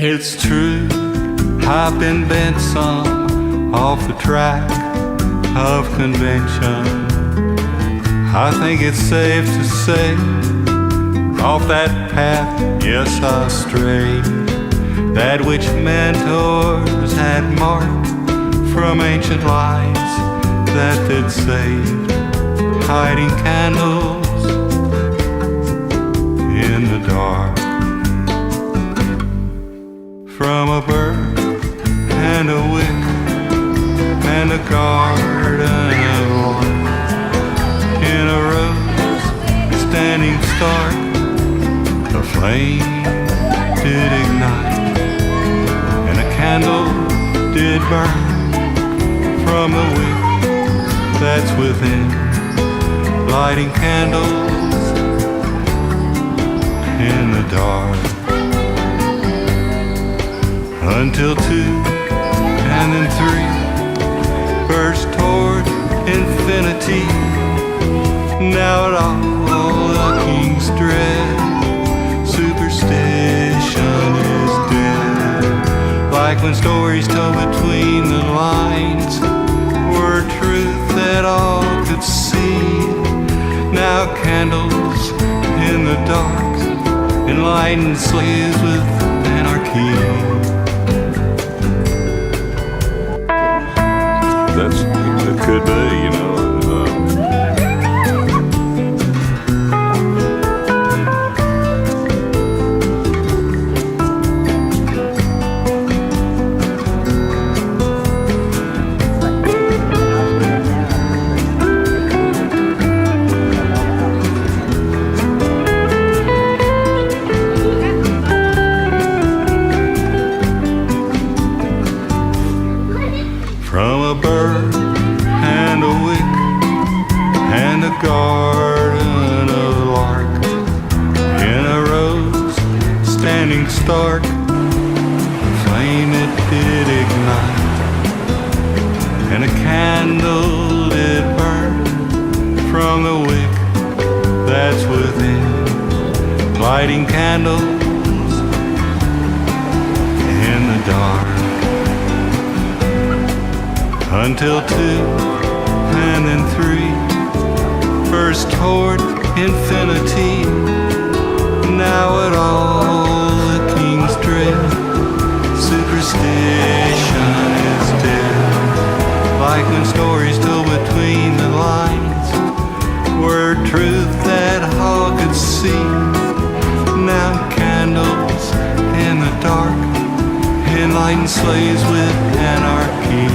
It's true, I've been bent some off the track of convention. I think it's safe to say, off that path, yes, I strayed. That which mentors had marked from ancient lives that they'd saved, hiding candles in the dark. From a bird and a wick and a garden of light, in a rose standing stark, a flame did ignite, and a candle did burn from the wick that's within, lighting candles in the dark. Until 2 and then 3 burst toward infinity. Now at all the king's dread, superstition is dead. Like when stories told between the lines were truth that all could see. Now candles in the dark enlighten slaves with anarchy. It could be, you know. From a bird and a wick and a garden of lark, in a rose standing stark, flame it did ignite, and a candle did burn from the wick that's within, lighting candles in the dark. Until 2 and then 3 burst toward infinity. Now at all the king's dread, superstition is dead. Like when stories told between the lines were truth that all could see. Now candles in the dark enlighten slaves with anarchy.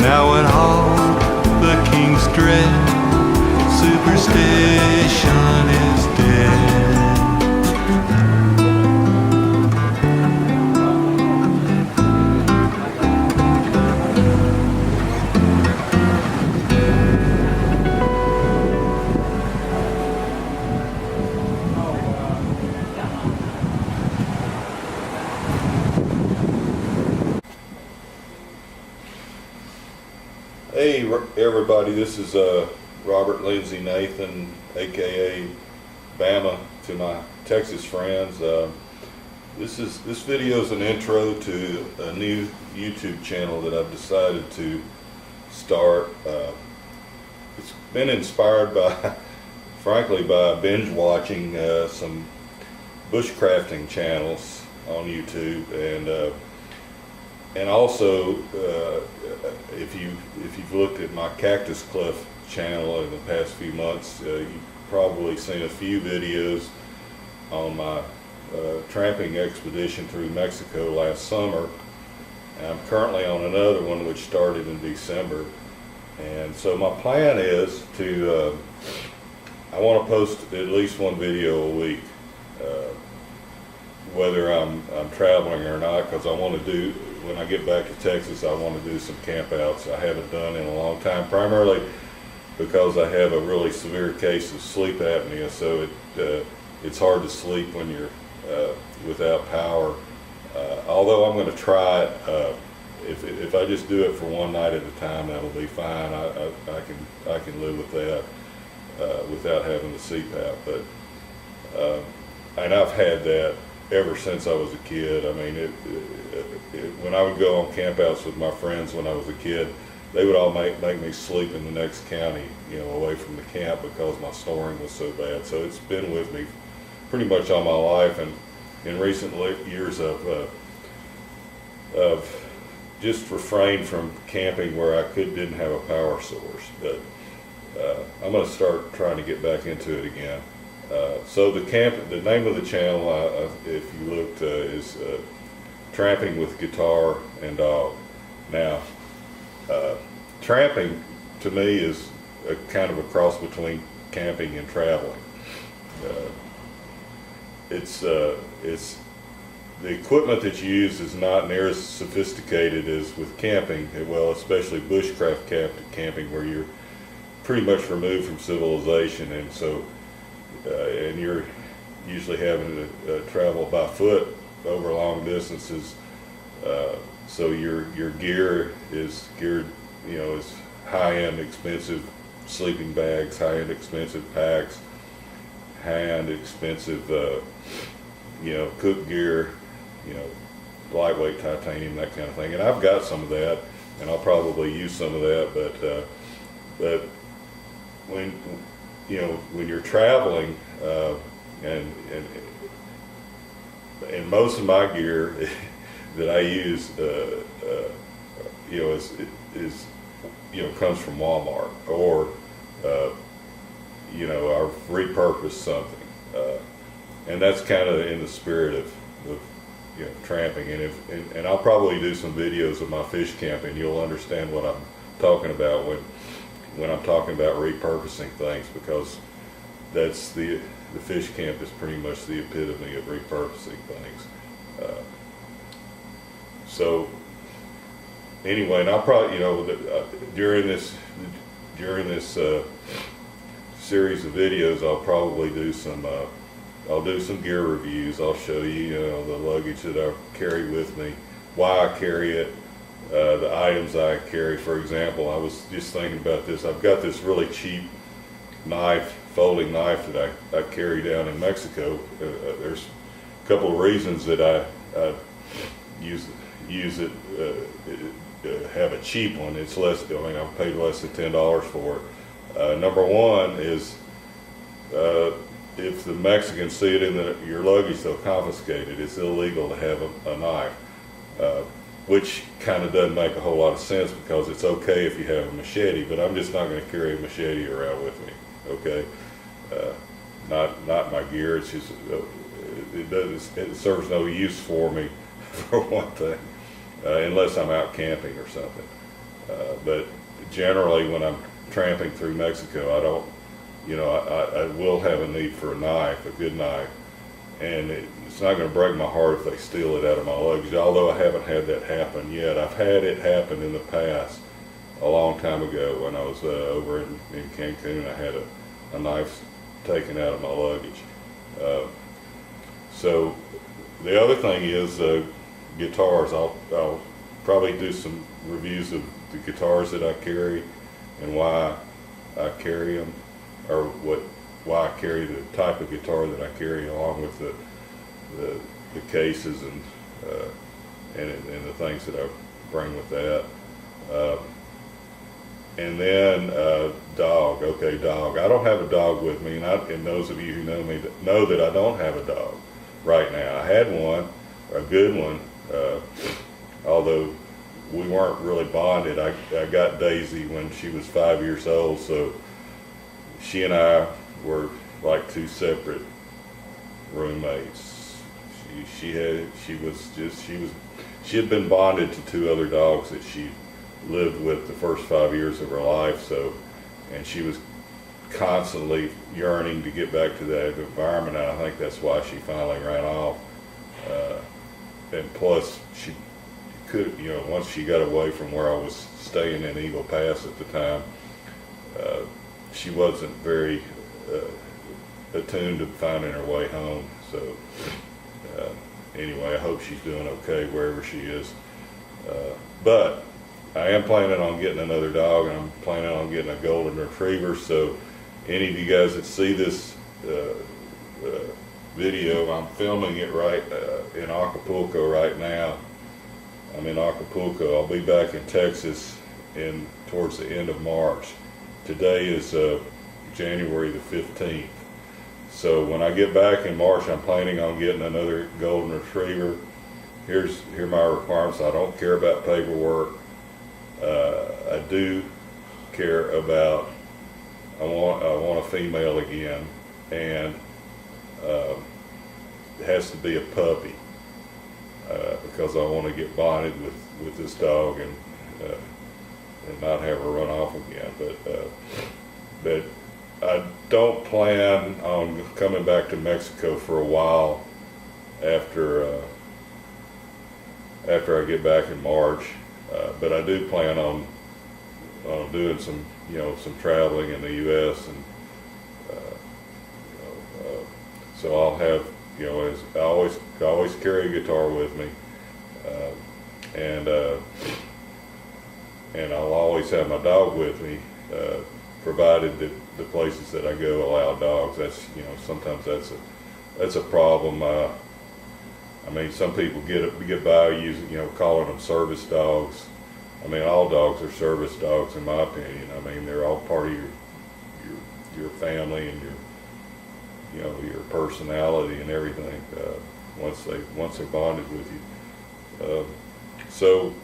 Now at all the king's dread, superstition is dead. Hey everybody, this is Robert Lindsay Nathan, aka Bama, to my Texas friends. This video is an intro to a new YouTube channel that I've decided to start. It's been inspired by, frankly, by binge watching some bushcrafting channels on YouTube, and also if you've looked at my Cactus Cliff channel in the past few months, you've probably seen a few videos on my tramping expedition through Mexico last summer. And I'm currently on another one which started in December. And so my plan is to, I want to post at least one video a week, whether I'm traveling or not, because I want to do, when I get back to Texas, I want to do some camp outs I haven't done in a long time, primarily because I have a really severe case of sleep apnea, so it's hard to sleep when you're without power. Although I'm going to try it, if I just do it for one night at a time, that'll be fine. I can live with that without having the CPAP. But and I've had that ever since I was a kid. I mean, when I would go on campouts with my friends when I was a kid, they would all make me sleep in the next county, you know, away from the camp because my snoring was so bad. So it's been with me pretty much all my life, and in recent years I've just refrained from camping where I didn't have a power source. But I'm going to start trying to get back into it again. So the name of the channel, if you looked, is Tramping with Guitar and Dog. Now, tramping to me is a kind of a cross between camping and traveling. It's the equipment that you use is not near as sophisticated as with camping. Well, especially bushcraft camping, where you're pretty much removed from civilization, and so and you're usually having to travel by foot over long distances. So your gear is geared, you know, is high-end expensive sleeping bags, high-end expensive packs, high-end expensive you know, cook gear, you know, lightweight titanium, that kind of thing. And I've got some of that, and I'll probably use some of that. But when, you know, when you're traveling, and most of my gear that I use, you know, is you know, comes from Walmart, or you know, I've repurposed something, and that's kind of in the spirit of you know, tramping. And I'll probably do some videos of my fish camping. You'll understand what I'm talking about when I'm talking about repurposing things, because that's the fish camp is pretty much the epitome of repurposing things. So anyway, and I'll probably, you know, during this series of videos, I'll probably do some I'll do some gear reviews. I'll show you, you know, the luggage that I carry with me, why I carry it, the items I carry. For example, I was just thinking about this. I've got this really cheap knife, folding knife that I carry down in Mexico. There's a couple of reasons that I use it. Have a cheap one. It's less. I mean, I've paid less than $10 for it. Number one is if the Mexicans see it in your luggage, they'll confiscate it. It's illegal to have a knife, which kind of doesn't make a whole lot of sense, because it's okay if you have a machete, but I'm just not going to carry a machete around with me. Okay, not my gear. It's just it serves no use for me, for one thing, unless I'm out camping or something. But generally, when I'm tramping through Mexico, I don't, you know, I will have a need for a knife, a good knife, and it's not going to break my heart if they steal it out of my luggage, although I haven't had that happen yet. I've had it happen in the past, a long time ago, when I was over in Cancun. I had a knife taken out of my luggage. So the other thing is guitars. I'll probably do some reviews of the guitars that I carry and why I carry them, or why I carry the type of guitar that I carry, along with the cases and the things that I bring with that. And then dog. Okay, dog. I don't have a dog with me, and those of you who know me know that I don't have a dog right now. I had one, a good one, although we weren't really bonded. I got Daisy when she was 5 years old, so she and I were like two separate roommates. She had been bonded to two other dogs that she lived with the first 5 years of her life. So, and she was constantly yearning to get back to that environment. And I think that's why she finally ran off. And plus, she could, you know, once she got away from where I was staying in Eagle Pass at the time, she wasn't very attuned to finding her way home. So anyway, I hope she's doing okay wherever she is. But I am planning on getting another dog, and I'm planning on getting a golden retriever. So any of you guys that see this video. I'm filming it right in Acapulco right now. I'm in Acapulco. I'll be back in Texas towards the end of March. Today is January the 15th. So when I get back in March, I'm planning on getting another golden retriever. Here are my requirements. I don't care about paperwork. I do care about, I want a female again, and it has to be a puppy, because I want to get bonded with this dog and not have her run off again. But I don't plan on coming back to Mexico for a while after I get back in March. But I do plan on doing some traveling in the U.S. and so I'll have, as I always carry a guitar with me, and I'll always have my dog with me, provided that the places that I go allow dogs. That's sometimes that's a problem. I mean, some people get by using, calling them service dogs. I mean, all dogs are service dogs in my opinion. I mean, they're all part of your family and your personality and everything. Once they're bonded with you. So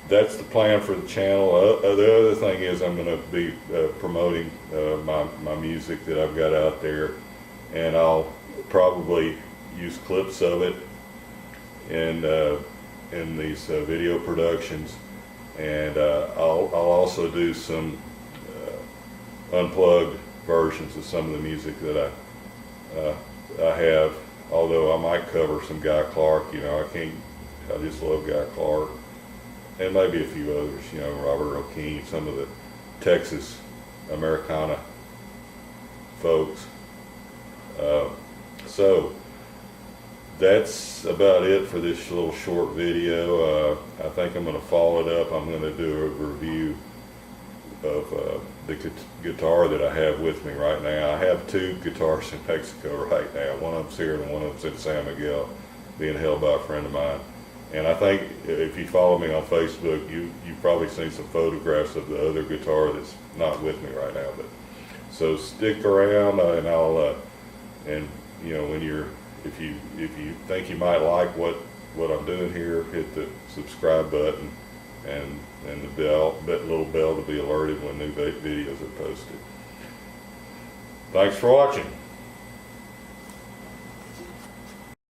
that's the plan for the channel. The other thing is I'm going to be promoting my music that I've got out there, and I'll probably use clips of it in these video productions, and I'll also do some unplugged versions of some of the music that I have. Although I might cover some Guy Clark, I just love Guy Clark, and maybe a few others, Robert O'Keefe, some of the Texas Americana folks. So that's about it for this little short video. I think I'm going to follow it up. I'm going to do a review of the guitar that I have with me right now. I have two guitars in Mexico right now. One of them's here and one of them's in San Miguel, being held by a friend of mine. And I think if you follow me on Facebook, you've probably seen some photographs of the other guitar that's not with me right now. But so stick around, and I'll if you think you might like what I'm doing here, hit the subscribe button and the little bell to be alerted when new videos are posted. Thanks for watching.